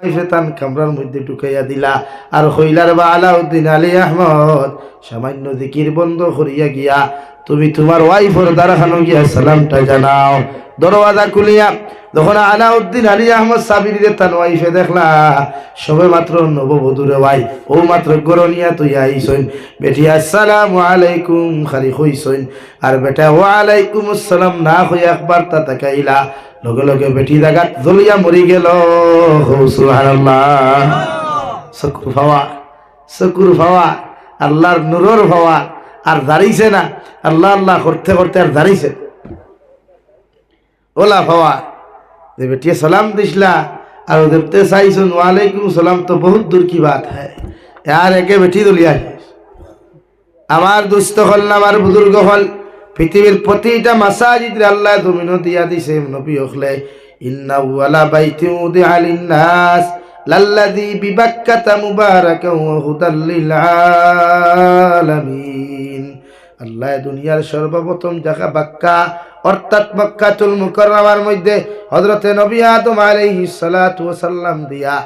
শয়তান কামরার মধ্যে ঢুকাইয়া দিলা। আর হইলার বা আলাউদ্দিন আলী আহমদ সামান্য জিকির বন্ধ করিয়া গিয়া তুমি তোমার ওয়াইফের দ্বারাখানো গিয়া সালামটা জানাও। দরওয়াজা খুলিয়া যখন আলাউদ্দিন আলী আহমদ সাবিরিরে তার ওয়াইফে দেখলা, সবে মাত্র নববধূরে ওয়াই ও মাত্র গরনিয়া তুই আইসইন, বেটি আসসালামু আলাইকুম খালি হইসইন, আর বেটা ওয়ালাইকুম আসসালাম না হই একবার তা তাকাইলা, লগে লগে বেটি জাগাত জ্বলিয়া মরি গেল। সুবহানাল্লাহ। শুকর ভাওয়া, শুকর ভাওয়া, আল্লাহর নূরের ভাওয়া। আর দাঁড়িয়েছে না, আল্লাহ আল্লাহ করতে করতে আর দাঁড়িয়েছে ওলা ভাওয়া যে বেটিয়ে সালাম দিসলা আর দেখতে চাইছুন ওয়ালাইকুম সালাম তো বহুত দূর কি বাত হ্যায়, আর একে বেটি দলিয়া। আমার দুস্থ হল না, আমার বুজুর্গ হল, পৃথিবীর প্রতিটা মাসাজিদে আল্লাহ জমিনও দিয়া দিছে নবী হলে ইন্না ওয়ালা বাইতি উদিআ লিন-নাস লাল্লাযী বিবাক্কাতা মুবারাকান ওয়া হুদাল লিল আলামিন। আল্লাহ দুনিয়ার সর্বপ্রথম জায়গা বাক্কা অর্থাৎ মক্কাতুল মুকাররমার মধ্যে হযরতে নবী আদম আলাইহিস সালাতু ওয়াস সালাম দিয়া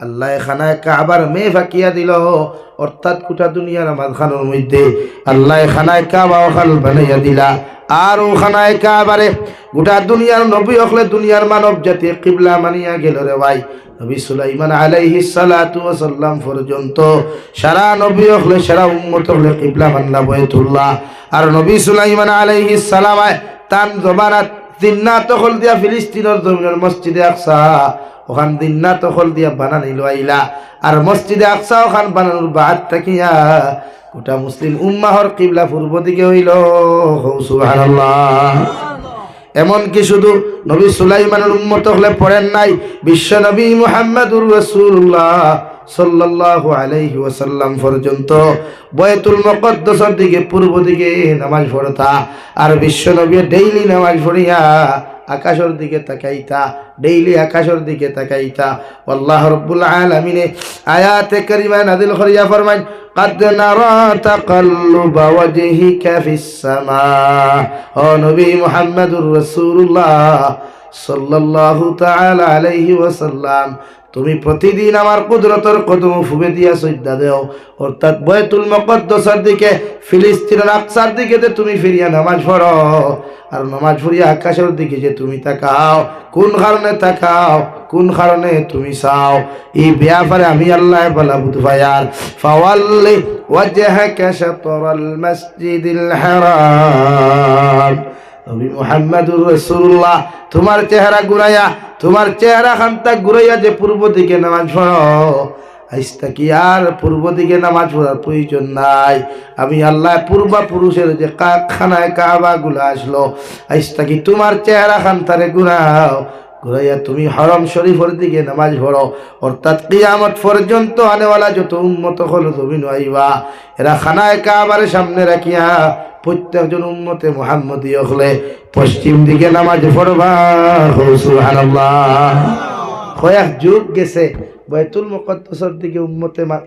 আল্লাহ খানায় কাবার মে ফাকিয়া দিল, অর্থাৎ গোটা দুনিয়ার মাঝখানের মধ্যে আল্লাহ খানায় কাবা ওখান বানাইয়া দিলা। আর ও খানায় কাবারে গোটা দুনিয়ার নবী হলে দুনিয়ার মানব জাতি কিবলা মানিয়া গেল রে ভাই। নবী সুলাইমান আলাইহিস সালাতু ওয়াস সালাম পর্যন্ত সারা নবী হলে সারা উম্মত হলে কিবলা মানলা বাইতুল্লাহ। আর নবী সুলাইমান আলাইহিস সালাম তান জমানাত জিন্নাত হল দিয়া ফিলিস্তিনের জমিনের মসজিদে আকসা ওখান দিন্নাত হল দিয়া বানানিল আইলা। আর মসজিদে আকসা ওখান বানানোর বাদ থাকিয়া গোটা মুসলিম উম্মাহর কিবলা পূর্ব দিকে হইল। সুবহানাল্লাহ। এমনকি শুধু নবী সুলাইমানের উম্মত হলে পড়েন নাই, বিশ্ব নবী মুহাম্মদুর রাসূলুল্লাহ সাল্লাল্লাহু আলাইহি ওয়াসাল্লাম পর্যন্ত বাইতুল মুকদ্দাসের দিকে পূর্ব দিকে নামাজ পড়তা। আর বিশ্ব নবী ডেইলি নামাজ পড়িয়া আকাশের দিকে তাকাইতা, ডেইলি আকাশের দিকে তাকাইতা। আল্লাহ রাব্বুল আলামিন আয়াতে কারিমা নাযিল করিয়া ফরমান قد نرى تقلب وجهك في السماء ও নবী মুহাম্মদুর রাসূলুল্লাহ সাল্লাল্লাহু তাআলা আলাইহি ওয়াসাল্লাম, তুমি প্রতিদিন আমার কুদরতের কদম ফুবে দিয়া সজদা দেও, অর্থাৎ বাইতুল মুকদ্দাসের দিকে ফিলিস্তিনের আকসার দিকে যে তুমি ফিরিয়া নামাজ পড়ো। আর নামাজ পড়িয়া আকাশের দিকে যে তুমি তাকাও, কোন কারণে তাকাও, কোন কারণে তুমি চাও, এই ব্যাপারে আমি আল্লাহ বলা বুঝায়ার। ফাওয়াল্লি ওয়াজহাকা শাতরাল মাসজিদিল হারাম, নবী মুহাম্মদুর রাসূলুল্লাহ তোমার চেহারা ঘুরাইয়া, তোমার চেহারা খানটা ঘুরাইয়া যে পূর্ব দিকে নামাজ পড়ো, আইস্তা কি আর পূর্ব দিকে নামাজ পড়ার প্রয়োজন নাই। আমি আল্লাহ পূর্বা পুরুষের যে খানায় কাবা গুলা আসলো, আইস্তা কি তোমার চেহারা খানটারে ঘুরাও, ঘুরাইয়া তুমি হরম শরীফের দিকে নামাজ পড়ো। অর্থাৎ কিয়ামত পর্যন্ত আনেওয়ালা যত উম্মত হলো জমিন আইবা, এরা খানায় কাবার সামনে রাখিয়া প্রত্যেকজন উম্মতে মুহাম্মদী হলে পশ্চিম দিকে নামাজ পড়বা। সুবহানাল্লাহ। কয়েক যুগ গেছে বাইতুল মুকদ্দাসের দিকে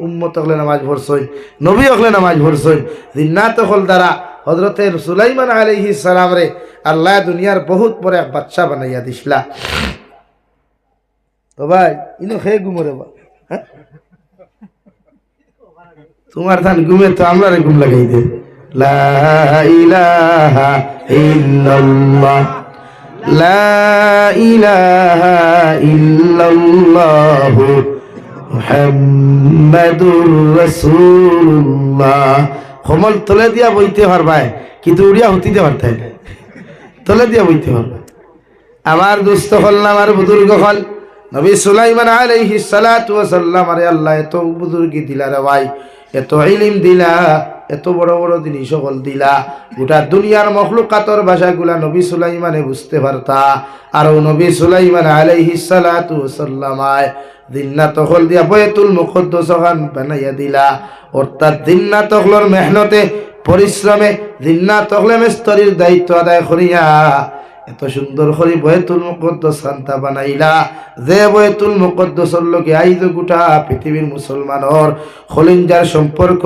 উম্মত হলে নামাজ পড়ছই, নবী হলে নামাজ পড়ছই। জিন্নাত হল দ্বারা হযরতে সুলাইমান আলাইহিস সালাম রে আল্লাহ দুনিয়ার বহুত বড় এক বাদশা বানাইয়া দিছলা। তো ভাই ইনো হে ঘুমরে বা তোমার ধান ঘুমে তো আমরা ঘুম লাগাই দে। লা ইলাহা ইল্লাল্লাহ লা ইলাহা ইল্লাল্লাহ মুহাম্মাদুর রাসূলুল্লাহ। কমল তলে দিয়া বইতে পারবাই, কিন্তু উড়িয়া হতিতে পারতাই না, তলে দিয়া বইতে পারবা। আমার দুস্থ হল না, আমার বুজুর্গ হল, নবী সুলাইমান আলাইহিস সালাতু ওয়াস সালাম আরে আল্লাহ এত বুজুর্গি দিলা রে ভাই, এত ইলম দিলা, এত বড় বড় জিনিস সকল দিলা, গোটা দুনিয়ার মখলুকাতর ভাষাগুলা নবী সুলাইমানে বুঝতে পারতা। আর নবী সুলাইমান আলাইহিস সালাতু ওয়াস সালাম জিন্নাত হল দিয়া বাইতুল মুকদ্দাস বানাইয়া দিলা। অর্থাৎ জিন্নাত হলর মেহনতে পরিশ্রমে জিন্নাত হলে মিস্ত্রির দায়িত্ব আদায় করিয়া এত সুন্দর করে বাইতুল মুকদ্দাস খানটা বানাইলা, যে বাইতুল মুকদ্দাসের লগে আইজ গোটা পৃথিবীর মুসলমানের খলিঞ্জার সম্পর্ক।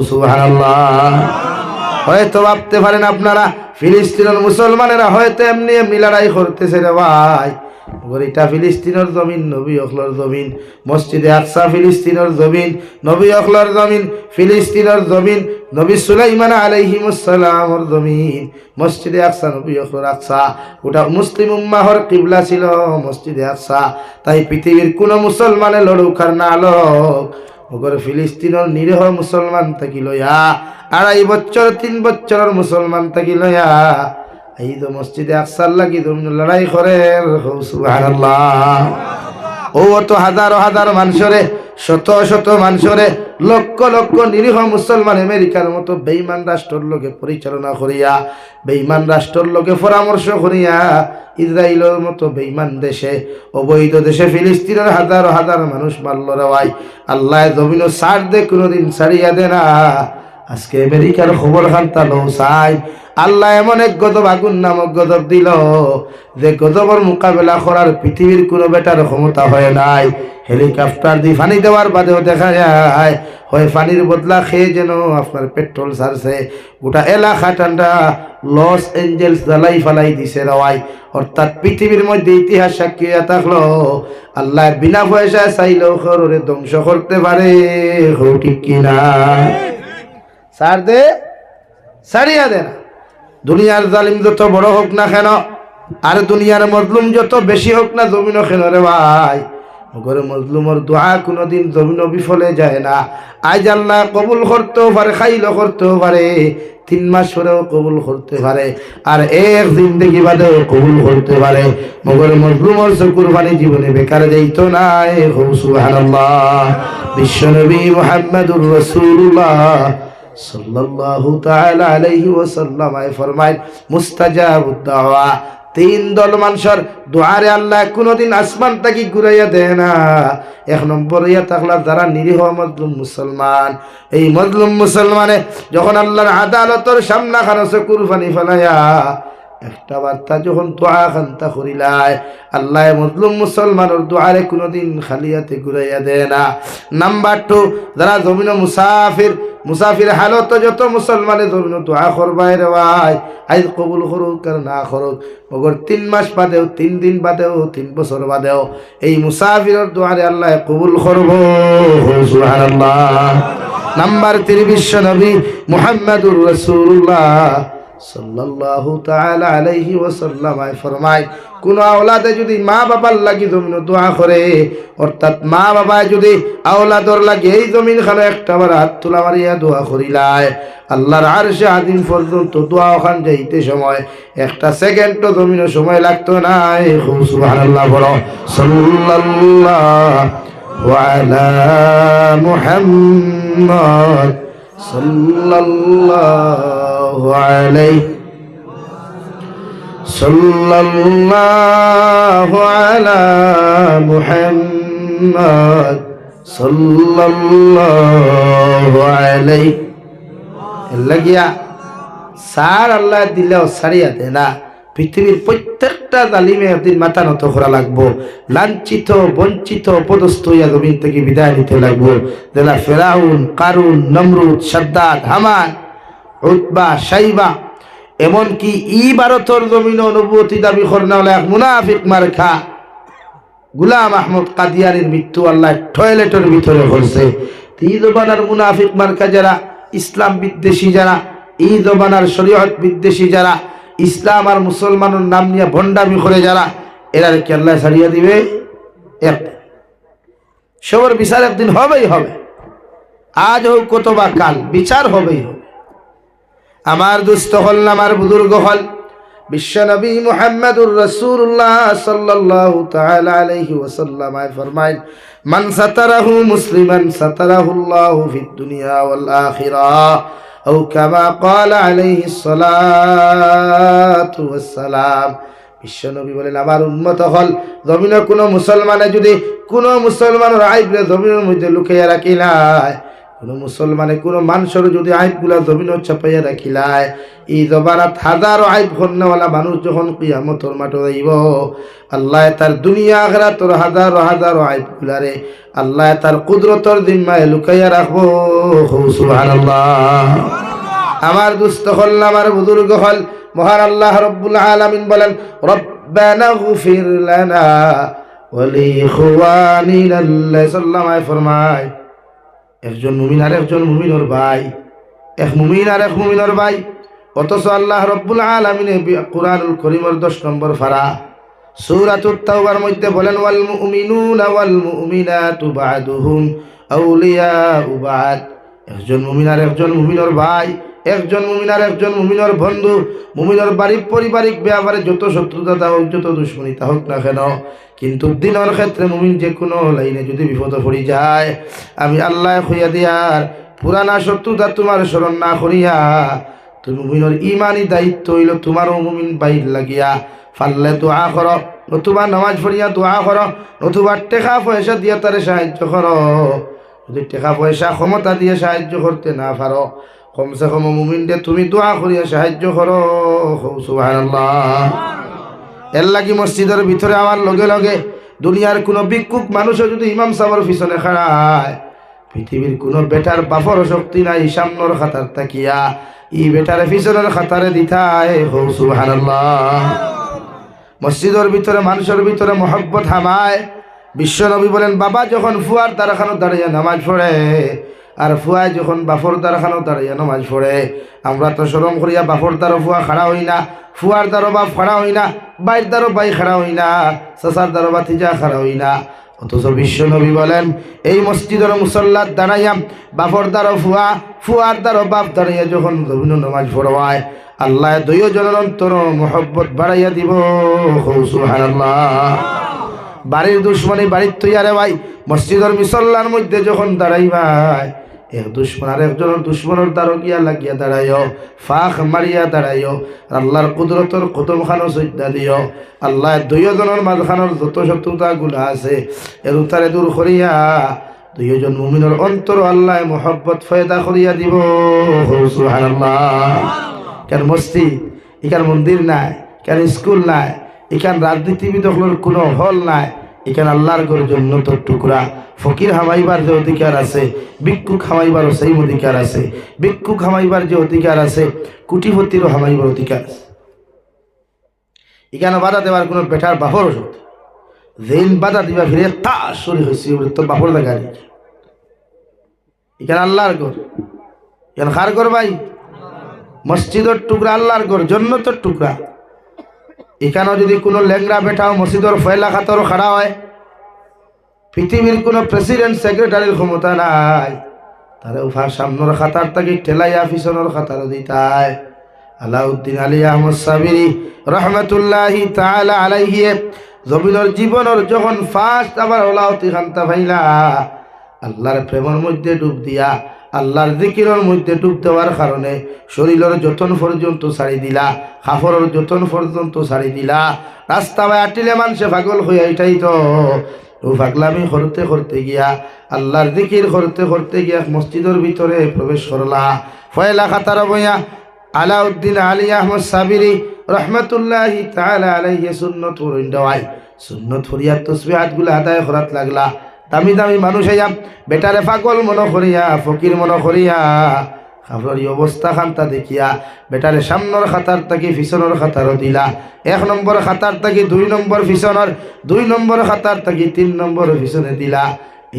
সুবহানাল্লাহ। হয়তো ভাবতে পারেন আপনারা ফিলিস্তিনের মুসলমানেরা হয়তো এমনি এমনি লড়াই করতেছে রে ভাই, এটা ফিলিস্তিনের জমিন, নবী অখলর জমিন। মসজিদে আকসা ফিলিস্তিনের জমিন, নবী অখলর জমিন। ফিলিস্তিনের জমিন নবী সুলাইমান আলাইহিস সালামের জমিন। মসজিদে আকসা নবী অখলর আকসা। ওটা মুসলিম উম্মাহর কিবলা ছিল মসজিদে আকসা। তাই পৃথিবীর কোন মুসলমানে লড়ুক আর না লড়ুক, ওগর ফিলিস্তিনের নিরীহ মুসলমান থাকি লইয়া, 2.5 বছর 3 বছরের মুসলমান থাকি লইয়া এই তো মসজিদে আকসার লাগি তুমি লড়াই করে। সুবহানাল্লাহ। ও তো হাজার হাজার মানুষরে, শত শত মানুষরে, লক্ষ লক্ষ নিরীহ মুসলমান আমেরিকার মতো বেঈমান রাষ্ট্রের লোকে পরিচালনা করিয়া, বেঈমান রাষ্ট্রের লোকে পরামর্শ করিয়া ইসরায়েলের মতো বেঈমান দেশে, অবৈধ দেশে ফিলিস্তিনের হাজার হাজার মানুষ মারল রেওয়াই। আল্লাহ জমিনও ছাড় দে, কোনোদিন ছাড়িয়া দে না। আজকে আমেরিকার খবর খান্তা লো চাই, আল্লাহ এমন এক গজব, আগুন নামক গজব দিল যে গজবের মোকাবেলা করার পৃথিবীর কোনো বেটার ক্ষমতা হয় নাই। হেলিকপ্টার দিয়ে পানি দেওয়ার বাদেও দেখা যায় হয় পানির বদলা খেয়ে যেন আপনার পেট্রোল ছাড়ছে, গোটা এলাকা ঠান্ডা লস এঞ্জেলস জ্বালাই ফালাই দিছে রওয়াই। অর্থাৎ পৃথিবীর মধ্যে ইতিহাস সাক্ষী থাকলো আল্লাহ বিনা পয়সায় চাইলেও খররে ধ্বংস করতে পারে। ঠিক কিনা? ছাড় দে, ছাড়িয়া দে না। দুনিয়ার জালিম যত বড় হোক না কেন, আর দুনিয়ার মজলুম যত বেশি হোক না জমিন কেন রে ভাই, ঘরে মজলুমর দোয়া কোনোদিন জমিন বিফলে যায় না। আজ আল্লাহ কবুল করতেও পারে, খাইলেও করতেও পারে, 3 মাস পরেও কবুল করতে পারে, আর এক জিন্দেগি বাদেও কবুল করতে পারে। মগর মজলুমর চকুর পানি জীবনে বেকার যাইত না। সুবহানাল্লাহ। বিশ্বনবী মুহাম্মদুর রাসূলুল্লাহ সাল্লাল্লাহু তাআলা আলাইহি ওয়াসাল্লাম ফরমায়, মুস্তাজাবুদ দাওয়া, 3 দল মানুষের দুয়ারে আল্লাহ কোনদিন আসমান থেকে ঘুরাইয়া দেয় না। 1 নম্বর ইয়া থাকলা যারা নিরীহ মজলুম মুসলমান। এই মজলুম মুসলমানে যখন আল্লাহর আদালতের সামনা খানো চকুর পানি ফেলাইয়া একটা বার্তা যখন দোয়া খান্তা করিলায়, আল্লাহ মজলুম মুসলমানের দোয়ারে কোনোদিন খালিয়াতে ঘুরাইয়া দেয় না। নাম্বার 2, যারা জমিন মুসাফির, মুসাফির হালত যত মুসলমানে জমিন দোয়া করবাই রে ভাই, আজ কবুল করুক আর না করুক, মগর 3 মাস বাদেও, 3 দিন বাদেও, 3 বছর বাদেও এই মুসাফিরের দোয়ারে আল্লাহ কবুল করবো। সুবহানাল্লাহ। নাম্বার 3, বিশ্ব নবী মুহাম্মদুর রাসূলুল্লাহ সাল্লাল্লাহু তাআলা আলাইহি ওয়াসাল্লাম ফরমায়, কোন আওলাদে যদি মা বাবার লাগি জমিন দোয়া করে, অর্থাৎ মা বাবা যদি আওলাদর লাগি এই জমিন খানে একটা বার হাত তোলা মারিয়া দোয়া করিলায়, আল্লাহর আরশে আযীম পর্যন্ত দোয়া ওখান যাইতে সময় 1 সেকেন্ড জমিনও সময় লাগতো না। সুবহানাল্লাহ। বলো সাল্লাল্লাহু আলা মুহাম্মদ সাল্লাল্লাহু আলাইহি সাল্লাল্লাহু আলা মুহাম্মদ সাল্লাল্লাহু আলাইহি। লাগিয়া সার আল্লাহ দিলেও সারিয়া দে না। পৃথিবীর প্রত্যেকটা জালিমে একদিন মাথা নত করা লাগবো, লাঞ্ছিত বঞ্চিত অপদস্থ হইয়া জমিন থেকে বিদায় নিতে লাগবো। যারা ফেরাউন, কারুন, নমরুদ, সাদ্দাত, হামান, উতবা, সাইবা, এমনকি ভারতের জমিন অনুভূতি দাবি করনা এক মুনাফিক মার্কা গুলাম আহমদ কাদিয়ানির মৃত্যু আল্লাহ টয়লেটের ভিতরে করছে। এই জমানার মুনাফিক মার্কা যারা, ইসলাম বিদ্বেষী যারা, এই জমানার শরীয়ত বিদ্বেষী যারা, ইসলাম আর মুসলমানের নাম নিয়ে ভণ্ডামি করে যারা, এরা কি আল্লাহ ছাড়িয়ে দিবে? সবার বিচার একদিন হবেই হবে, আজ হোক কত বা কাল বিচার হবেই হবে। আমার দুস্থ হল, আমার বুজুর্গ হল, বিশ্বনবী মুহাম্মদুর রাসূলুল্লাহ সাল্লাল্লাহু তাআলা আলাইহি ওয়াসাল্লাম ফরমায়, মান সাতারাহু মুসলিমান সাতারাহুল্লাহু ফিদ দুনিয়া ওয়াল আখিরাহ, আও কামা ক্বালা আলাইহিস সালাতু ওয়াস সালাম। বিশ্বনবী বলেন, আমার উম্মত হল, জমিনে কোনো মুসলমানে যদি কোনো মুসলমানের আইবরে জমিনের মধ্যে লুকাইয়া রাখিলায়, কোনো মুসলমানে কোনো মানুষের যদি আইবগুলা জমিনও চাপাইয়া রাখিলায়, এই জবানাত হাজারো আইব ঘন্নাওয়ালা মানুষ যখন কিয়ামতের মাঠে যাইব, আল্লাহ তার দুনিয়া আখিরাতের হাজারো হাজারো আইবগুলারে আল্লাহ তার কুদরতের জিম্মায় লুকাইয়া রাখবো। সুবহানাল্লাহ। আমার দুস্থ হল, আমার বুজুর্গ হল, মহান আল্লাহ রব্বুল আলামিন বলেন, রব্বানা গফির লানা ওয়া লিইখওয়ানিনাল্লাযিনা সাল্লামায় ফরমায়, একজন মুমিন আর একজন মুমিনের ভাই, এক মুমিন আর এক মুমিনের ভাই। অথচ আল্লাহ রব্বুল আলামিনে কুরআনুল কারীমের 10 নম্বর পারা সূরাতুত তাওবার মধ্যে বলেন, ওয়াল মুমিনুনা ওয়াল মুমিনাতু বা'দুহুম আউলিয়াউ বা'দ। একজন মুমিন আর একজন মুমিনের ভাই, একজন মুমিন আর একজন মুমিনের বন্ধু। মুমিনের পারিবারিক ব্যাপারে যত শত্রুতা হোক, যত দুশ্মনী হোক না কেন, কিন্তু দিনের ক্ষেত্রে মুমিন যে কোনো লাইনে যদি বিপদ পড়ি যায়, আমি আল্লাহ কইয়া দিয়ার পুরানা শত্রুতা তোমার স্মরণ না করিয়া, তুমি মুমিনের ইমানি দায়িত্ব হইল তোমারও মুমিন বাইর লাগিয়া ফাললে দোয়া করো, নতুবা নামাজ পড়িয়া দোয়া করো, নতুবা টেকা পয়সা দিয়া তারে সাহায্য করো। যদি টেকা পয়সা ক্ষমতা দিয়ে সাহায্য করতে না পারো, কমসে কম মুমিনকে তুমি দোয়া করিয়া সাহায্য করো। সুবহানাল্লাহ। এর লাগি মসজিদের ভিতরে আমার লগে লগে দুনিয়ার কোনো ভিক্ষুক মানুষও যদি ইমাম সাহেবের পিছনে খাড়ায়, পৃথিবীর কোনো বেটার বাফর শক্তি নাই সামনের খাতার তাকিয়া ই বেটারে পিছনের খাতারে দিতায়। সুবহানাল্লাহ। মসজিদের ভিতরে মানুষের ভিতরে মহব্বত হামায়। বিশ্বনবী বলেন, বাবা যখন ফুয়ার দ্বারখানো দাঁড়িয়ে নামাজ পড়ে, আর ফুয়ায় যখন বাফর দ্বারখানো দাঁড়িয়ে নামাজ পড়ে, আমরা তো শরম করিয়া বাফর দ্বারো ফুয়া খাড়া হই না, ফুয়ার দ্বারো বাপ খাড়া হই না, বাইর দ্বারো বাই খাড়া হই না, চাচার দ্বারো বা তিজা খাড়া হই না। অথচ বিশ্বনবী বলেন, এই মসজিদের মুসল্লাত দাঁড়াইয়াম বাফর দ্বারো ফুয়া, ফুয়ার দ্বারো বাপ দাঁড়াইয়া যখন রবিন নামাজ পড়ায়, আল্লাহ দুইজনের অন্তর মহব্বত বাড়াইয়া দিব। সুবহানাল্লাহ। বাড়ির দুশ্মনী বাড়ির তৈয়ারে ভাই, মসজিদের মুসল্লার মধ্যে যখন দাঁড়াই ভাই, এক দুশ্মন আর একজনের দুশ্মনের দ্বারো গিয়া লাগিয়া দাঁড়াইও, ফাঁক মারিয়া দাঁড়াইও, আল্লাহর কুদরতর কদম খানো সজ্জা দিও। আল্লাহ দুইজনের মাঝখানোর যত শত্রুতা গুলা আছে এর উতারে দূর করিয়া দুইজন মুমিনের অন্তর আল্লাহ মহব্বত ফয়দা করিয়া দিব। সুবহানাল্লাহ। কেন মসজিদ, এখান মন্দির নাই, কেন স্কুল নাই, এখান রাজনীতিবিদগুলোর কোনো হল নাই, এখানে আল্লাহর ঘরের জন্য তো টুকরা। ফকির হামাইবার যে অধিকার আছে, ভিক্ষুক হামাইবারও সেই অধিকার আছে। ভিক্ষুক হামাইবার যে অধিকার আছে, কুটিপতিরও হামাইবার অধিকার আছে। এখানে বাধা দেওয়ার কোনো বেটার বাপর শক্তি, যেন বাধা দিবা ফিরে তা শরীর হয়েছে তোর বাপর দেখা। এখানে আল্লাহর ঘর, এখানে কার ঘর ভাই? মসজিদের টুকরা, আল্লাহর ঘর, জন্নতের টুকরা। এখানেও যদি কোনো লেংরা বেটাও মসজিদের ফয়লা খাতর খাড়া হয়, পৃথিবীর কোনো প্রেসিডেন্ট সেক্রেটারির ক্ষমতা নাই, তারা উফার সামনের খাতার তাকে ঠেলাইয়া পিছনের খাতারও দিতায়। আলাউদ্দিন আলী আহমদ সাবিরি রহমতুল্লাহি তাআলা আলাইহি জমিনের জীবনের যখন ফার্স্ট আবার ওলাউতি খান্তা ভাইলা, আল্লাহর প্রেমের মধ্যে ডুব দিয়া, আল্লাহর জিকিরের মধ্যে ডুব দেওয়ার কারণে শরীরের যতন পর্যন্ত ছাড়ি দিলা, কাপড়ের যতন পর্যন্ত ছাড়ি দিলা। রাস্তা বাই আটিলে মানুষে পাগল হইয়া এটাই তো ও পাগলামি করতে করতে গিয়া, আল্লাহর জিকির করতে করতে গিয়া মসজিদের ভিতরে প্রবেশ করলা। ফয়লা খাতার বইয়া আলাউদ্দিন আলী আহমদ সাবিরি রহমতুল্লাহি তাআলা আলাইহি সুন্নত পড়িন্দাওয়াই, সুন্নত পড়িয়া তসবিহাত গুলা আদায় করাত লাগলা। দামি দামি মানুষ আইয়াম বেটারে পাগল মনে করিয়া, ফকির মনে করিয়া, আপনার এই অবস্থা খান্তা দেখিয়া বেটারে সামনের খাতার থাকি পিছনের খাতারও দিলা। 1 নম্বর খাতার থাকি 2 নম্বর পিছনের, 2 নম্বর খাতার থাকি 3 নম্বর পিছনে দিলা।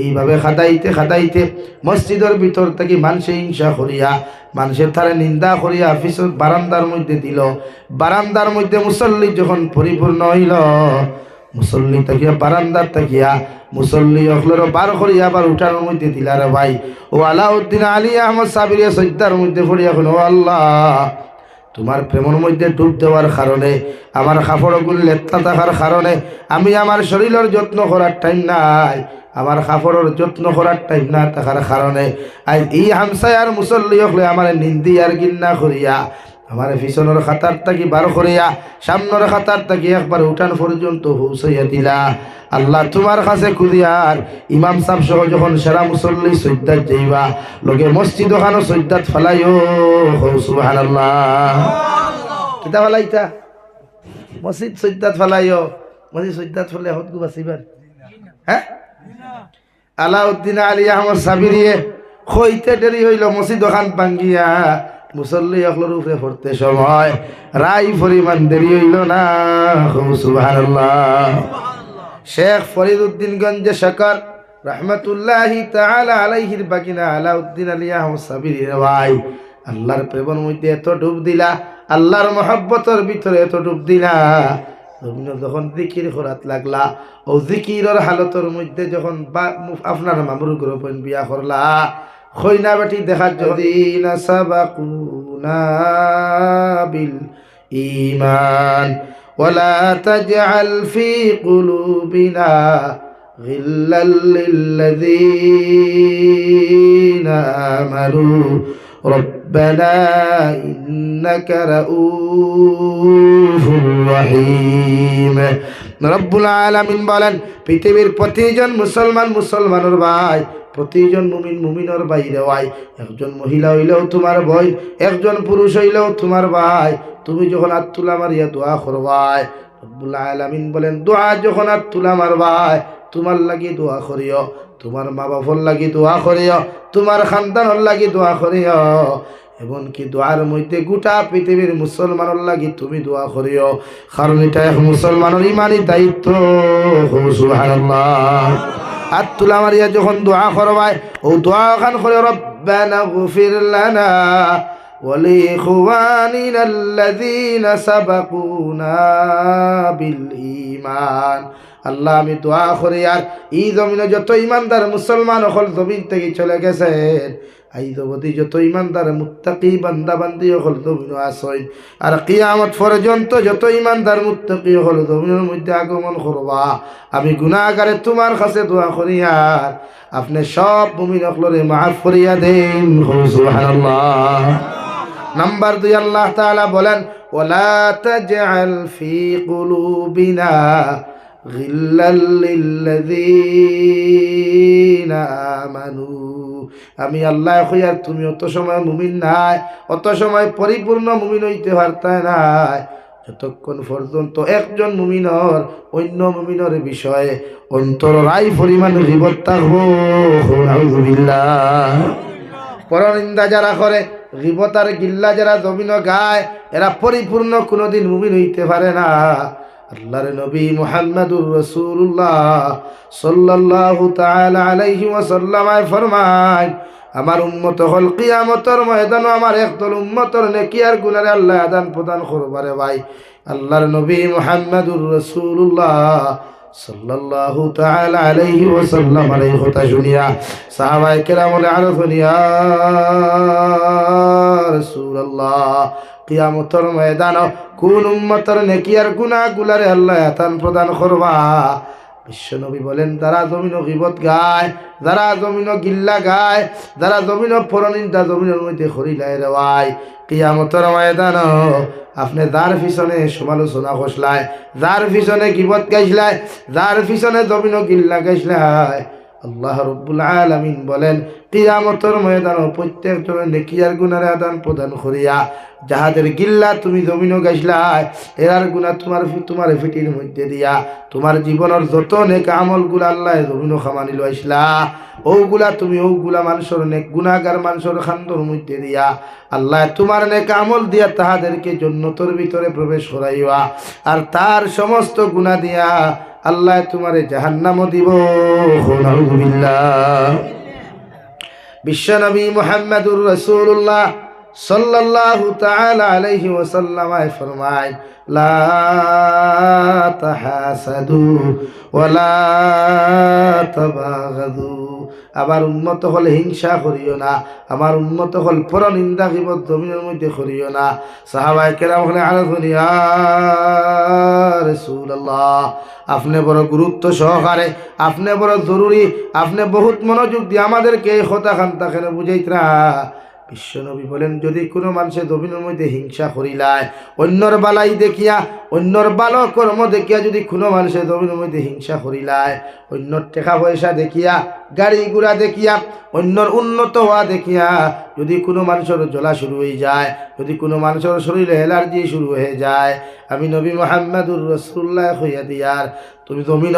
এইভাবে খাদাইতে খাদাইতে মসজিদের ভিতর থেকে মানুষে হিংসা করিয়া, মানুষের তারে নিন্দা করিয়া পিছন বারান্দার মধ্যে দিল। বারান্দার মধ্যে মুসল্লি যখন পরিপূর্ণ হইল, মুসল্লি তাকিয়া বারান্দার তাকিয়া মুসল্লি অখলেরও বার করিয়া আবার উঠার মধ্যে দিলা। রে ভাই, ও আলাউদ্দিন আলী আহমদ সাবিরিয়া সজ্জার মধ্যে পড়িয়া ও আল্লাহ, তোমার প্রেমের মধ্যে ডুব দেওয়ার কারণে, আমার কাপড়গুলো লেত্তা থাকার কারণে আমি আমার শরীরের যত্ন করার টাইম নাই, আমার কাপড়ের যত্ন করার টাইম না থাকার কারণে আজ এই হামসায়ার মুসল্লি হলে আমার নিন্দি আর গিন্না করিয়া, আমার পিছনের খাতার থাকি বার করিয়া সামনের খাতার থাকি একবার উঠান পর্যন্ত পৌঁছাইয়া দিলা। আল্লাহ তোমার কাছে কুদিয়ার ইমাম সাহেব সহ যখন সেরা মুসল্লি সজ্জাত যাইবা, লগে মসজিদ ওখানো সজ্জাত ফেলাইও। সুবহানাল্লাহ। কিতা ফেলাইতা? মসজিদ সজ্জাত ফেলাইও। মসজিদ সজ্জাত ফেলে হতগু বাঁচিবার? হ্যাঁ, আলাউদ্দিন আলী আহমদ সাবিরিয়ে হইতে দেরি হইল, মসজিদ ওখান ভাঙ্গিয়া মুসল্লি অকলোর উপরে পড়তে সময় রাই পরিমাণ দেরি হইল না। সুবহানাল্লাহ। শেখ ফরিদউদ্দিনগঞ্জে শকর রহমতুল্লাহি তাআলা আলাইহির বাগিনা আলাউদ্দিন আলিয়া সাবির ভাই, আল্লাহর প্রেমের মধ্যে এত ডুব দিলা, আল্লাহর মহব্বতের ভিতরে এত ডুব দিলা, যখন জিকির করাত লাগলা, ও জিকিরের হালতের মধ্যে যখন আপনার মামুর গ্রহণ বিয়া করলা, খৈনা বেটি দেখার যদি না সাবাকুনা বিল ঈমান ওয়ালা তাজআল ফি কুলুবিনা গিল্লাল লিল্লাযীনা আমানু রব্বানা ইন্নাকা রাউফুর রহিম। রব্বুল আলামিন বলেন, পৃথিবীর প্রতিজন মুসলমানের ভাই, প্রতিজন মুমিন মুমিনের বাইরে ভাই, একজন মহিলা হইলেও তোমার ভাই, একজন পুরুষ হইলেও তোমার ভাই। তুমি যখন হাত তুলা মারিয়া দোয়া করবাই, রব্বুল আলামিন বলেন দোয়া যখন হাত তুলা মারবাই, তোমার লাগি দোয়া করিও, তোমার মা বাপর লাগি দোয়া করিও, তোমার খানদানের লাগি দোয়া করিও, এমনকি দোয়ার মধ্যে গোটা পৃথিবীর মুসলমানের লাগি তুমি দোয়া করিও, কারণ এটা এক মুসলমানের ইমানি দায়িত্ব। সুবহানাল্লাহ। হাত তুলা মারিয়া যখন দোয়া করবাই, ও দোয়া খান করে রব্বানা গফির লানা ওয়ালি ইখওয়ানিনা আল্লাযীনা সাবাকুনা বিল ঈমান। আল্লাহ, আমি দোয়া করি আর এই জমিনে যত ইমানদার মুসলমান হল জমিন থেকে চলে গেছেন, এই জগতে যত ইমানদার মুত্তাকি বান্দা বান্দি হল জমিন আসইন, আর কিয়ামত পর্যন্ত যত ইমানদার মুত্তাকি হল জমিনের মধ্যে আগমন করবা, আমি গুনাহগারে তোমার কাছে দোয়া করি আর আপনি সব মুমিন হলরে মাফ করিয়া দেন। সুবহানাল্লাহ। নাম্বার 2, আল্লাহ তাআলা বলেন ওয়ালা তাজআল ফি কুলুবিনা গিল্লাল লিল্লাযীনা আমানু। আমি আল্লাহ কইয়ার তুমি অত সময় মুমিন নাই, অত সময় পরিপূর্ণ মুমিন হইতে পারতা নাই যতক্ষণ পর্যন্ত একজন মুমিনর অন্য মুমিনের বিষয়ে অন্তর রাই পরিমাণ গীবত থাকবো। নাউযুবিল্লাহ। পরনিন্দা যারা করে, গীবত আর গিল্লা যারা জমিন গায়, এরা পরিপূর্ণ কোনোদিন মুমিন হইতে পারে না। আল্লাহর নবী মুহাম্মদুর রাসূলুল্লাহ সাল্লাল্লাহু তাআলা আলাইহি ওয়াসাল্লাম ফরমায়, আমার উম্মত হল কিয়ামতের ময়দানে আমার একদল উম্মতের নেকি আর গুনারে আল্লাহ আদান প্রদান করবারে ভাই। আল্লাহর নবী মুহাম্মদুর রাসূলুল্লাহ সাল্লাল্লাহু তাআলা আলাইহি ওয়াসাল্লাম এই কথা শুনিয়া সাহাবায়ে কেরাম আরফুন ইয়া রাসূলুল্লাহ, কিয়ামতের ময়দানে কোন উম্মতের নেকি আর গুনাহগুলারে আল্লাহ আদান প্রদান করবা? বিশ্বনবী বলেন, যারা জমিন গীবত গায়, যারা জমিন গিল্লা গায়, যারা জমিন পরনিন্দা জমিনের মধ্যে খরিলায় রে ভাই, কিয়ামতের ময়দানে আপনি যার পিছনে সমালোচনা করছলাই, যার পিছনে গীবত গাইছলাই, যার পিছনে জমিন গিল্লা গাইছলাই, আল্লাহ রাব্বুল আলামিন বলেন কিয়ামতের ময়দানে প্রত্যেকজনের নেকি আর গুনাহর আদান প্রদান করিয়া, যাহাদের গিল্লা তুমি জমিনও গাইছলাই, এরার গুনাহ তোমার ফিটির মধ্যে দিয়া তোমার জীবনের যত নেক আমলগুলা আল্লাহ জমিনও খামানি লইছলা, ওগুলা মানুষের নেক গুনাহগার মানুষের খান্দর মধ্যে দিয়া আল্লাহ তোমার নেক আমল দিয়া তাহাদেরকে জান্নাতের ভিতরে প্রবেশ করাইবা, আর তার সমস্ত গুনাহ দিয়া আল্লাহ তোমারে জাহান্নামও দিব। নাউযুবিল্লাহ। বিশ্বনবী মুহাম্মদুর রাসূলুল্লাহ সাল্লাল্লাহু তাআলা আলাইহি ওয়াসাল্লাম ফরমায়, লা তাহাসাদু ওয়ালা তাবাগাদু। আমার উম্মত হল হিংসা করিও না, আমার উম্মত হল পরনিন্দা গীবত জমিনের মধ্যে করিও না। সাহাবায়ে কেরাম হলে আরফুন ইয়া রাসূলুল্লাহ, আপনি বড় গুরুত্ব সহকারে, আপনি বড় জরুরি, আপনি বহুত মনোযোগ দিয়ে আমাদেরকে এই কথা খান্তা কেন বুঝাইতরা। বিশ্বনবী বলেন, যদি কোনো মানুষের জমিনের মধ্যে হিংসা করিলায়, অন্যর বালাই দেখিয়া, অন্যর ভালো কর্ম দেখিয়া যদি কোনো মানুষের জমিনের মধ্যে হিংসা করিলায়, অন্যর টাকা পয়সা দেখিয়া গাড়ি ঘোড়া দেখিয়া, অন্যর উন্নত হওয়া দেখিয়া যদি কোনো মানুষের জ্বলা শুরু হয়ে যায়, যদি কোনো মানুষের শরীরে অ্যালার্জি শুরু হয়ে যায়, আমি নবী মুহাম্মদুর রাসূলুল্লাহ হইয়া দিয়ার তুমি জমিন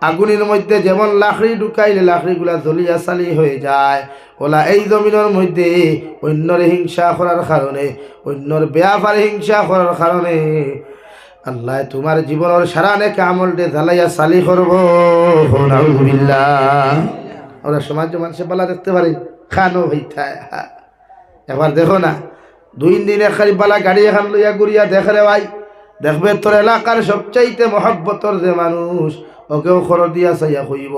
আগুনের মধ্যে যেমন লাকড়ি ঢুকাইলে লাকড়িগুলা জ্বলিয়া চালি হয়ে যায়, ওলা এই জমিনের মধ্যে অন্যর হিংসা করার কারণে, অন্যর ব্যাপারে হিংসা করার কারণে আল্লাহ তোমার জীবনের সারা নেক আমলটে জ্বালাইয়া চালি করবো। নাউযুবিল্লাহ। ওরা সমাজ মানুষে বালা দেখতে পারে খানো হইতায়। এবার দেখো না, 2 দিন খালি বালা গাড়ি এখন লইয়া ঘুরিয়া দেখে রে ভাই, দেখবে তোর এলাকার সবচাইতে মহব্বতর যে মানুষ, ওকেও খরচ দিয়া চাইয়া কইব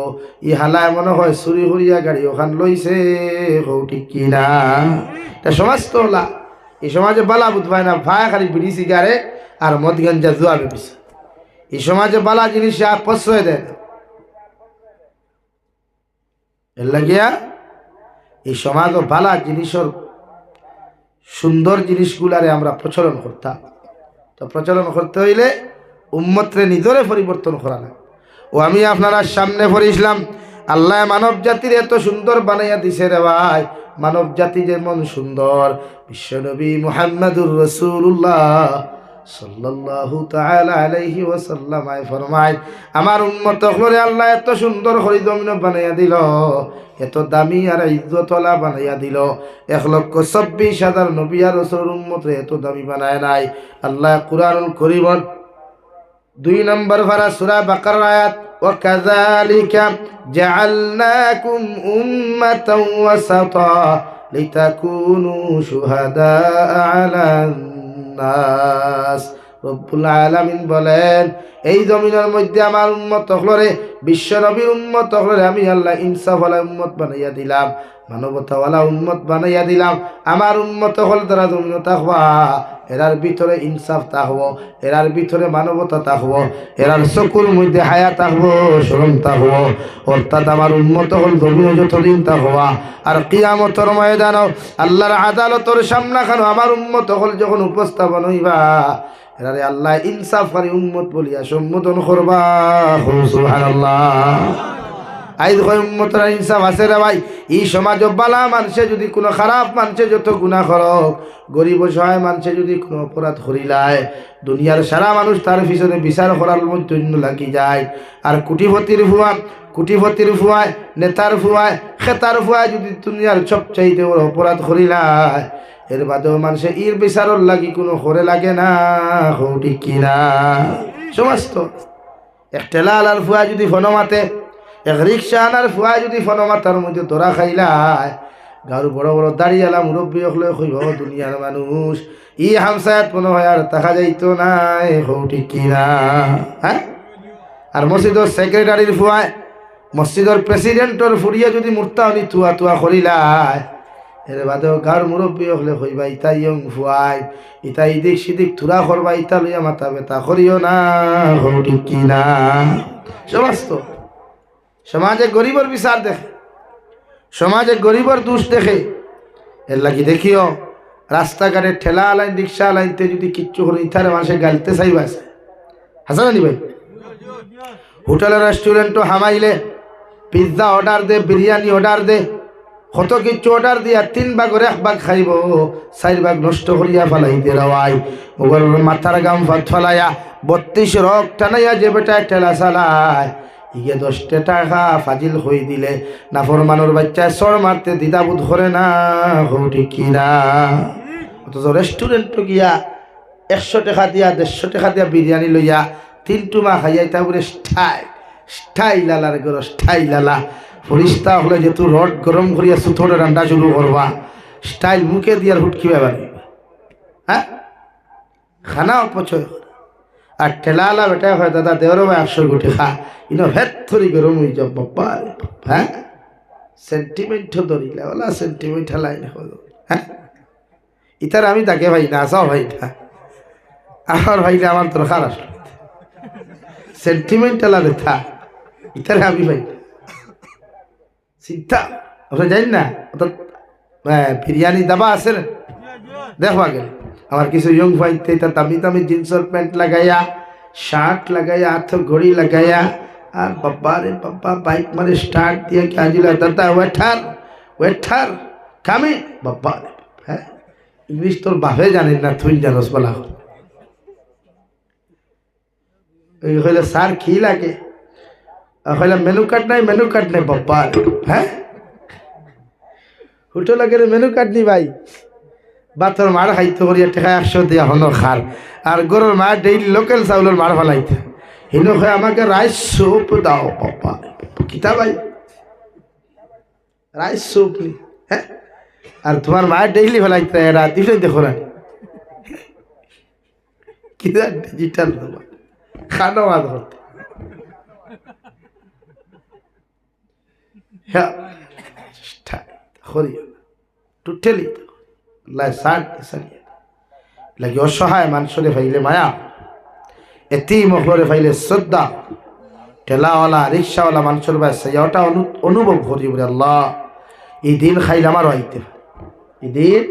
ই হালায় মনে হয় চুরি করিয়া গাড়ি ওখান লইছে, ঠিক কিনা? এটা সমাজ তো ওলা, এই সমাজে বালা বুঝবাই না, ভাই খালি বিড়ি সিগারেট আর মদ গঞ্জা জুয়া বেপিস। এই সমাজে বালা জিনিস আর প্রশ্রয় দেয় না। এর লাগিয়া এই সমাজ ও বালা জিনিসের সুন্দর জিনিসগুলারে আমরা প্রচলন করতাম। তো প্রচলন করতে হইলে উম্মতরে নিজরে পরিবর্তন করা লাগে। ও আমি আপনারা সামনে পড়িছিলাম, আল্লাহ মানব জাতির এত সুন্দর বানাইয়া দিছে রে ভাই, মানব জাতি যেমন সুন্দর, বিশ্বনবী মুহাম্মদুর রাসূলুল্লাহ সাল্লাল্লাহু তাআলা আলাইহি ওয়াসাল্লাম ফরমায়, আমার উম্মত হলে আল্লাহ এত সুন্দর করে জমিন বানাইয়া দিল, এত দামি আর ইজ্জতওয়ালা বানাইয়া দিল, 1,26,000 নবী আর রাসূল উম্মত এত দামি বানায় নাই। আল্লাহ কুরআনুল কারীমের 2 নম্বর পারা সূরা বাকারার আয়াত, ওয়া কাযালিকা জাআলনাকুম উম্মাতাও ওয়াসাতা লিতাকুনু শুহাদা আলান নাস। রব্বুল আলামিন বলেন, এই জমিনের মধ্যে আমার উম্মত হলরে, বিশ্ব নবীর উম্মত হলরে আমি আল্লাহ ইনসাফওয়ালা উম্মত বানাইয়া দিলাম, মানবতাওয়ালা উম্মত বানাইয়া দিলাম। আমার উম্মত হল তারা জমিন থাকবা, এরার ভিতরে ইনসাফ থাকবো, এরার ভিতরে মানবতা থাকবো, এরার চকুর মধ্যে হায়া থাকবো, শরম থাকবো। অর্থাৎ আমার উম্মত হল জমিন যতদিন থাকবা, আর কিয়ামতের ময়দান আল্লাহর আদালতের সামনাখানো আমার উম্মত হল যখন উপস্থাপন হইবা, এরারে আল্লাহ ইনসাফকারী উম্মত বলিয়া সম্বোধন করবা। সুবহানাল্লাহ। আইজ কয় উম্মতরা ইনসাফ আছে রে ভাই। এই সমাজ বালা মানুষে যদি কোনো খারাপ মানুষে যত গুনাহ করক, গরিব সহায় মানুষে যদি কোনো অপরাধ করিলায়, দুনিয়ার সারা মানুষ তার পিছনে বিচার করার মধ্যে লাগি যায়। আর কুটিপতির ফুয়ায়, নেতার ফুয়ায়, খেতার ফুয়ায় যদি দুনিয়ার সবচাইতে বড় অপরাধ করিলায়, এর বাদেও মানুষে ইর বিচারর লাগি কোনো করে লাগে না, ঠিক কিনা? সমাজ তো এক ঠেলা আলার ফুয়া যদি ফোন মাতে, এক রিক্সা আনার ফুয়া যদি ফোন মাতার মধ্যে ধরা খাইলায়, গাঁর বড় বড় দাঁড়িয়ালা মুরব্বী হলে কইব দুনিয়ার মানুষ ই হামসায়াত মনে হয় আর দেখা যাইতো নাই, ঠিক কিনা? হ্যাঁ। আর মসজিদের সেক্রেটারির ফুয়ায়, মসজিদের প্রেসিডেন্টর ফুরিয়ে যদি মূর্তা হলি তুয়া তুয়া করিলায়, এর বাদেও গাঁর মুরব্বী হলে কইবা ইতা ইয়ং ফুয়াই, ইতা ইদিক সিদিক থুরা করবা, ইতা লইয়া মাথা ব্যথা করিও না, ঠিক কিনা? সমাজ তো সমাজে গরিবর বিচার দেখে, সমাজে গরিবর দোষ দেখে। এর লাগি দেখিও রাস্তাঘাটে ঠেলা আলাইন রিক্সা আলাইনতে যদি কিচ্ছু করে ইথারে মানুষে গালতে চাইবা আছে, হাসান আলী ভাই। হোটেল রেস্টুরেন্টও হামাইলে পিৎজা অর্ডার দে, বিরিয়ানি অর্ডার দে, কত কিছু অর্ডার দিয়া 3 ভাগের 1 ভাগ খাইব, 4 ভাগ নষ্ট করিয়া ফেলাই দিয়ে রাওয়াই, ওগর মাথার গাম ফালাইয়া 32 রক টানাইয়া যে বেটা ঠেলা চালায়, ইয়ে 10 টাকা ফাজিল হয়ে দিলে নাফরমানোর বাচ্চায় সর মারতে দ্বিধাবোধ করে না, ঠিক কিনা? অথচ রেস্টুরেন্ট গিয়া 100 টাকা দিয়া 150 টাকা দিয়া বিরিয়ানি লইয়া 3 টুমা খাইয়া তারপরে স্টাইল লালার গর স্টাইল লালা ফরিস্তা হলে যেহেতু রড গরম করিয়া সুথরে রান্না শুরু করবা, স্টাইল মুখে দিয়ার হুটকি ব্যাপার, হ্যাঁ, খানা অপচয়। আর ঠেলালা বেটা হয় দাদা দেওয়ার 100 গুটি খা, ইনো ভেত থরি গরম হয়ে যাব বাপ্পা, হ্যাঁ, সেন্টিমেন্ট ধরিলে ওলা সেন্টিমেন্ট হেলাই না, হ্যাঁ। ইতার আমি তাকে ভাই না চাও ভাই না, আমার ভাইলে আমার দরকার আসলে সেন্টিমেন্ট হেলা রেথা, ইতারে আমি ভাই চিন্তা ওটা জানি না। অর্থাৎ বিরিয়ানি দাবা আছে না, দেখবা গেলে আমার কিছু ইয়ং ভাইতে দামি দামি জিন্সের প্যান্ট লাগাইয়া, শার্ট লাগাইয়া, হাতে ঘড়ি লাগাইয়া, আর বাবা রে বাবা বাইক মানে স্টার্ট দিয়ে কে আজিলা দাদা ওয়েটার কামি বাবা রে হ্যাঁ ইংলিশ তোর বাপে জানেন না তুই জানোস বলা ওই হইলে স্যার কি লাগে হইলে মেনু কার্ড নাই বাবা হ্যাঁ হুটো লাগে মেনু কার্ড নি ভাই বাতর মার খাইতে করিয়া টেকা 100 দিয়া হলো খার আর গরুর মা ডেইলি লোকাল চাউলের মার ফেলাইতে হিনো হয় আমাকে রাইস স্যুপ দাও বাবা কিতা ভাই রাইস স্যুপ নি হ্যাঁ আর তোমার মা ডেইলি ফেলাইতে এরা দিলে দেখো না কিতা ডিজিটাল তোমার খানো আদ করতে হ্যাঁ হরিয়া টুটেলি আল্লাহ সাথ সারিয়ে লাগে অসহায় মানুষরে ফাইলে মায়া এতিম হরে ফাইলে শ্রদ্ধা ঠেলাওয়ালা রিক্সাওয়ালা মানুষের বাসা ওটা অনুভব করি বলে আল্লাহ এই দিন খাইলে আমারও আইতে এই দিন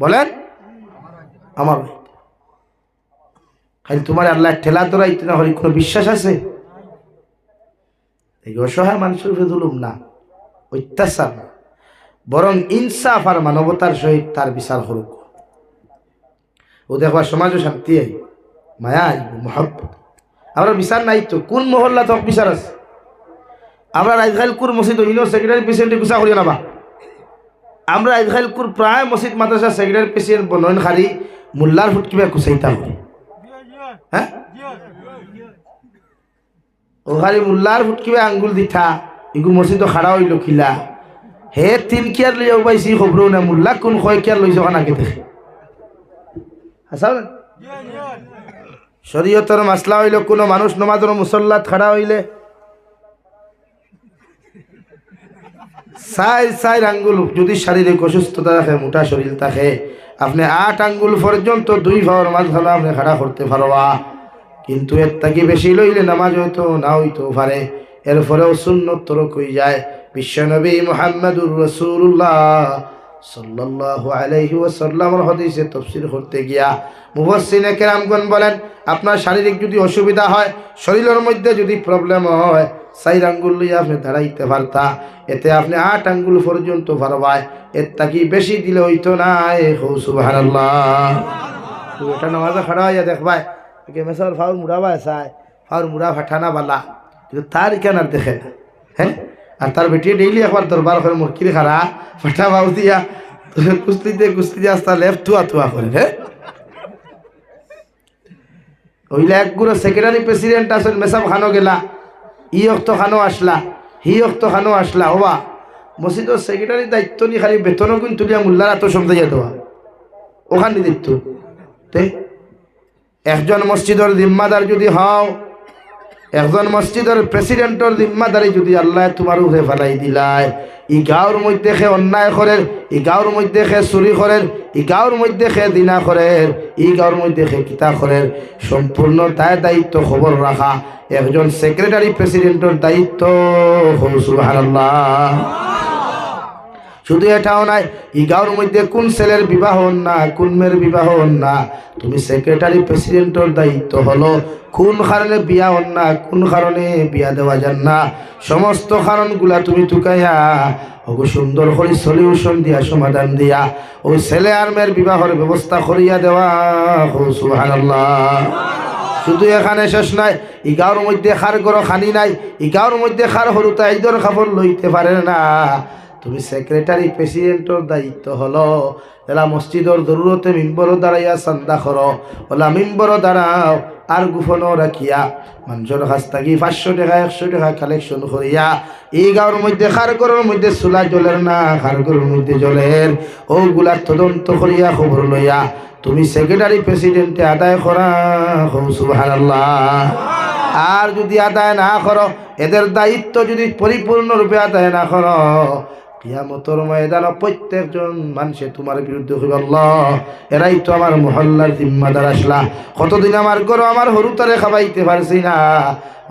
বলেন আমার খালি তোমার আল্লাহ ঠেলা তোরা আইতে না হরি কোনো বিশ্বাস আছে এই অসহায় মানুষের উপরে জুলুম না অত্যাচার বরং ইনসাফ আর মানবতার সহিত তার বিচার করুক ও দেখবা সমাজও শান্তি আই মায়া আইব মহব্বত আমরা বিচার নাই তো কোন মহল্লা তো বিচার আছে আমরা রাইজখাইলকুর মসজিদ হইলেও সেক্রেটারি প্রেসিডেন্টে গুছা করিয়া নাবা আমরা রাইজখাইলকুর প্রায় মসজিদ মাদ্রাসা সেক্রেটারি প্রেসিডেন্ট বনয়ন খারি মোল্লার ফুট কিবা কুচাইতা হয় হ্যাঁ ও খালি মোল্লার ফুট কিবা আঙ্গুল দিঠা ইগু মসজিদ খাড়া হইল খিলা হে 3 কিয়ার লইয়া পাইছি খবরও না মোল্লা কোন কয় কিয়ার লইছ কানাকে দেখে হাসাও না শরীয়তের মাসলা হইল কোনো মানুষ নমাজের মুসল্লাত খাড়া হইলে চার আঙ্গুল যদি শারীরিক অসুস্থতা থাকে মোটা শরীর থাকে আপনি 8 আঙ্গুল পর্যন্ত 2 পাওয়ার মাঝখানে আপনি খাড়া করতে পারবা কিন্তু এর থেকে বেশি লইলে নামাজ হইতো না হইতো পারে এরপরেও সুন্নত তরক হয়ে যায় বিশ্বনবী মুহাম্মদুর রাসূলুল্লাহ সাল্লাল্লাহু আলাইহি ওয়াসাল্লামের হাদিসে তাফসীর করতে গিয়া মুফাসসিরিনে কেরামগণ বলেন আপনার শারীরিক যদি অসুবিধা হয় শরীরের মধ্যে যদি প্রবলেম হয় 4 আঙ্গুল লইয়া আপনি দাঁড়াইতে পারতা এতে আপনি 8 আঙ্গুল পর্যন্ত পারবায় এর থেকে বেশি দিলে হইতো না সুবহানাল্লাহ এটা নামাজে খাড়া হইয়া দেখবাই কে মেসার ফাউর মুড়াবা চায় ফাউর মুড়া ফাটানা বালা কিন্তু তার কেন আর দেখে না হ্যাঁ আর তার বেটি ডেইলি একবার দরবার করে মুরকির খারা ফাটা বাউ দিয়া কুস্তিতে আস্তা লেফট থুয়া করে হ্যাঁ ওইলা একগুলো সেক্রেটারি প্রেসিডেন্ট আসেন মেসাব খানো গেলা ই অক্ত খানো আসলা হি অক্ত খানো আসলা হবা মসজিদের সেক্রেটারি দায়িত্ব নি খালি বেতনও কিন্তু তুলিয়া মোল্লার এত সমঝাইয়া দেওয়া ওখানে দায়িত্ব তে একজন মসজিদের জিম্মাদার যদি হও একজন মসজিদের প্রেসিডেন্টর জিম্মাদারি যদি আল্লাহ তোমার উপরে ফেলাই দিলায় ই গাঁওর মধ্যে খে অন্যায় করের ই গাঁওর মধ্যে খে চুরি করের ই গাঁওর মধ্যে খে দিনা করের ই গাঁওর মধ্যে খে কিতা করের সম্পূর্ণ তার দায়িত্ব খবর রাখা একজন সেক্রেটারি প্রেসিডেন্টর দায়িত্ব। সুবহানাল্লাহ। শুধু এটাও নাই ই গাঁওর মধ্যে কোন ছেলের বিবাহ না কোন মেয়ের বিবাহ না তুমি সেক্রেটারি প্রেসিডেন্টর দায়িত্ব হলো কোন কারণে বিয়া হন না কোন কারণে বিয়া দেওয়া যান না সমস্ত কারণগুলা তুমি টুকাইয়া ওগো সুন্দর করে সলিউশন দিয়া সমাধান দিয়া ওই ছেলে আর মেয়ের বিবাহের ব্যবস্থা করিয়া দেওয়া। সুবহানাল্লাহ। শুধু এখানে শেষ নাই ই গাঁওর মধ্যে খার গড় খানি নাই ই গাঁওর মধ্যে খার হরুতা ঈদের খাবার লইতে পারে না তুমি সেক্রেটারি প্রেসিডেন্টর দায়িত্ব হলো এলা মসজিদর জরুরতে মিম্বরও দাঁড়াইয়া চান্দা করো ওলা মিম্বরও দাঁড়াও আর গুফনও রাখিয়া মানুষের কাছ থাকি 500 টাকা 100 টাকা কালেকশন করিয়া এই গাঁওর মধ্যে খারগরের মধ্যে চুলা জ্বলের না খারগরের মধ্যে জ্বলের ওগুলার তদন্ত করিয়া খবর লইয়া তুমি সেক্রেটারি প্রেসিডেন্টে আদায় করা। সুবহানাল্লাহ। আর যদি আদায় না করো এদের দায়িত্ব যদি পরিপূর্ণরূপে আদায় না করো কিয়ামতের ময়দানে প্রত্যেকজন মানুষে তোমার বিরুদ্ধে হইব, আল্লাহ এরাই তো আমার মহল্লার জিম্মাদার আসলা, কতদিন আমার ঘর আমার হরুতারে খাবাইতে পারছি না,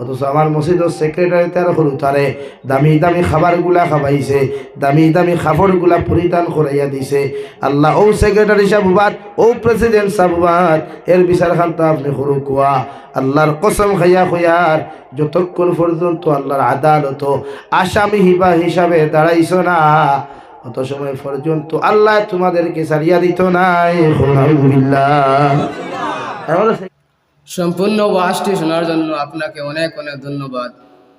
অথচ আমার মসজিদের সেক্রেটারি তার হরুতারে দামি দামি খাবারগুলা খাবাইছে, দামি দামি খাবারগুলা পরিধান করাইয়া দিছে। আল্লাহ ও সেক্রেটারি সাহেবাত, ও প্রেসিডেন্ট সাহেবাত, এর বিচার খান্তা আপনি হরু কুয়া। আল্লাহর কসম খাইয়া খুয়ার, যতক্ষণ পর্যন্ত আল্লাহর আদালত আসামি হিসাবে দাঁড়াইছ না, অত সময় পর্যন্ত আল্লাহ তোমাদেরকে ছাড়িয়া দিত নাই। সম্পূর্ণ ওয়াজটি শোনার জন্য আপনাকে অনেক অনেক ধন্যবাদ।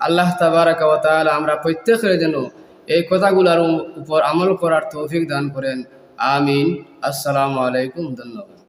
আল্লাহ তাবারাকা ওয়া তাআলা আমরা প্রত্যেকের জন্য এই কথাগুলোর উপর আমল করার তৌফিক দান করেন। আমিন। আসসালামু আলাইকুম। ধন্যবাদ।